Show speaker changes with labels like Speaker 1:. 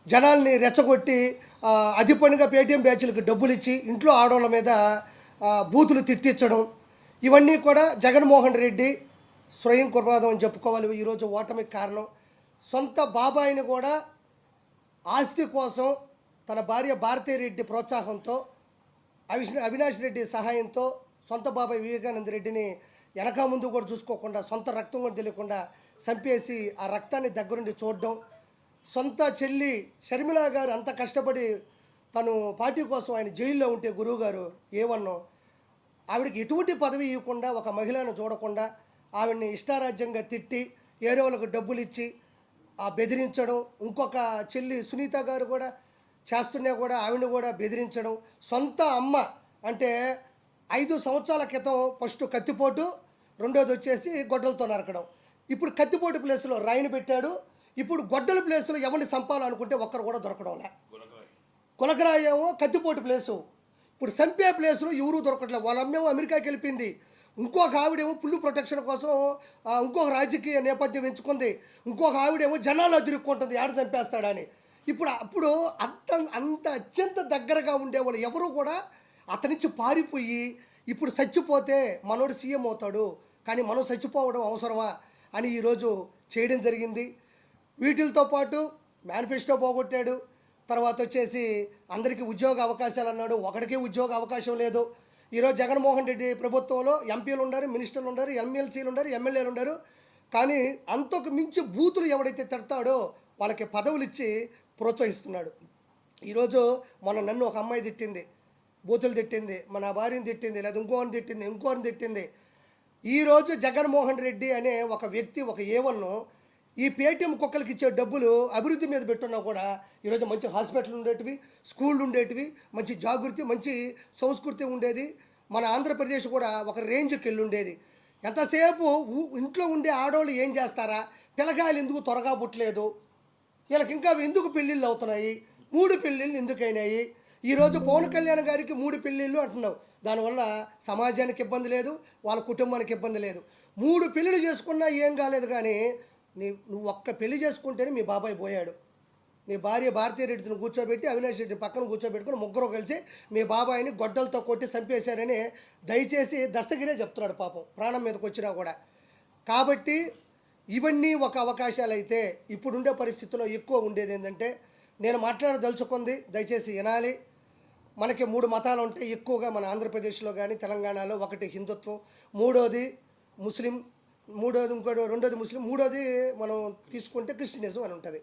Speaker 1: జనాల్ని రెచ్చగొట్టి అది పనిగా పేటీఎం బ్యాచ్లకు డబ్బులు ఇచ్చి ఇంట్లో ఆడవాళ్ళ మీద బూతులు తిట్టించడం, ఇవన్నీ కూడా జగన్మోహన్ రెడ్డి స్వయం కుర్బాదం అని చెప్పుకోవాలి. ఈరోజు ఓటమికి కారణం సొంత బాబాయిని కూడా ఆస్తి కోసం తన భార్య భారతీరెడ్డి ప్రోత్సాహంతో అవినాష్ రెడ్డి సహాయంతో సొంత బాబాయ్ వివేకానంద రెడ్డిని వెనక ముందు కూడా చూసుకోకుండా సొంత రక్తం కూడా తెలియకుండా చంపేసి ఆ రక్తాన్ని దగ్గరుండి చూడడం, సొంత చెల్లి షర్మిల గారు అంత కష్టపడి తను పార్టీ కోసం ఆయన జైల్లో ఉంటే గురువుగారు ఏమన్నో ఆవిడకి ఎటువంటి పదవి ఇవ్వకుండా ఒక మహిళను చూడకుండా ఆవిడని ఇష్టారాజ్యంగా తిట్టి ఏరే వాళ్ళకు డబ్బులు ఇచ్చి ఆ బెదిరించడం, ఇంకొక చెల్లి సునీత గారు కూడా చేస్తున్నా కూడా ఆవిడని కూడా బెదిరించడం, సొంత అమ్మ అంటే 5 సంవత్సరాల క్రితం ఫస్ట్ కత్తిపోటు, రెండోది వచ్చేసి గొడ్డలతో నరకడం. ఇప్పుడు కత్తిపోటు ప్లేస్లో రాయిని పెట్టాడు. ఇప్పుడు గొడ్డల ప్లేస్లో ఎవరిని చంపాలనుకుంటే ఒక్కరు కూడా దొరకడంలే. కులకరాయేమో కత్తిపోటు ప్లేసు, ఇప్పుడు చంపే ప్లేస్లో ఎవరూ దొరకట్లేదు. వాళ్ళ అమ్మేమో అమెరికాకి వెళ్ళిపోయింది, ఇంకొక ఆవిడేమో పుల్లు ప్రొటెక్షన్ కోసం ఇంకొక రాజకీయ నేపథ్యం ఎంచుకుంది, ఇంకొక ఆవిడేమో జనాలు తిరుక్కుంటుంది ఆడ చంపేస్తాడని. అప్పుడు అంత అత్యంత దగ్గరగా ఉండేవాళ్ళు ఎవరు కూడా అతనిచ్చి పారిపోయి ఇప్పుడు చచ్చిపోతే మనోడు సీఎం అవుతాడు, కానీ మనం చచ్చిపోవడం అవసరమా అని ఈరోజు చేయడం జరిగింది. వీటితో పాటు మేనిఫెస్టో పోగొట్టాడు. తర్వాత వచ్చేసి అందరికీ ఉద్యోగ అవకాశాలు అన్నాడు, ఒకడికే ఉద్యోగ అవకాశం లేదు. ఈరోజు జగన్మోహన్ రెడ్డి ప్రభుత్వంలో ఎంపీలు ఉన్నారు, మినిస్టర్లు ఉన్నారు, ఎమ్మెల్సీలు ఉన్నారు, ఎమ్మెల్యేలు ఉన్నారు, కానీ అంతకు మించి బూతులు ఎవడైతే తిడతాడో వాళ్ళకి పదవులు ఇచ్చి ప్రోత్సహిస్తున్నాడు. ఈరోజు నన్ను ఒక అమ్మాయి తిట్టింది, బూతులు తిట్టింది, మన భార్యని తిట్టింది, లేదా ఇంకోని తిట్టింది. ఈరోజు జగన్మోహన్ రెడ్డి అనే ఒక వ్యక్తి ఒక ఏవన్ను ఈ పేటీఎం కుక్కలకి ఇచ్చే డబ్బులు అభివృద్ధి మీద పెట్టున్నా కూడా ఈరోజు మంచి హాస్పిటల్ ఉండేటివి, స్కూళ్ళు ఉండేటివి, మంచి జాగృతి, మంచి సంస్కృతి ఉండేది. మన ఆంధ్రప్రదేశ్ కూడా ఒక రేంజ్కి వెళ్ళి ఉండేది. ఎంతసేపు ఇంట్లో ఉండే ఆడవాళ్ళు ఏం చేస్తారా, పిల్లకాయలు ఎందుకు త్వరగా పుట్టలేదు, వీళ్ళకి ఇంకా ఎందుకు పెళ్ళిళ్ళు అవుతున్నాయి, 3 పెళ్ళిళ్ళు ఎందుకైనాయి. ఈరోజు పవన్ కళ్యాణ్ గారికి 3 పెళ్ళిళ్ళు అంటున్నావు, దానివల్ల సమాజానికి ఇబ్బంది లేదు, వాళ్ళ కుటుంబానికి ఇబ్బంది లేదు. 3 పెళ్ళిళ్ళు చేసుకున్నా ఏం కాలేదు, కానీ నువ్వు ఒక్క పెళ్లి చేసుకుంటేనే మీ బాబాయ్ పోయాడు. మీ భార్య భారతీరెడ్డిని కూర్చోబెట్టి అవినాష్ రెడ్డి పక్కన కూర్చోబెట్టుకుని ముగ్గురు కలిసి మీ బాబాయిని గొడ్డలతో కొట్టి చంపేశారని దయచేసి దస్తగిరే చెప్తున్నాడు, పాపం ప్రాణం మీదకి వచ్చినా కూడా. కాబట్టి ఇవన్నీ ఒక అవకాశాలు అయితే ఇప్పుడుండే పరిస్థితుల్లో ఎక్కువ ఉండేది ఏంటంటే, నేను మాట్లాడదలుచుకుంది దయచేసి వినాలి. మనకి 3 మతాలు ఉంటాయి ఎక్కువగా మన ఆంధ్రప్రదేశ్లో కానీ తెలంగాణలో. ఒకటి హిందుత్వం, మూడోది ముస్లిం, రెండోది ముస్లిం, మూడోది మనం తీసుకుంటే క్రిస్టియనిజం అని ఉంటుంది.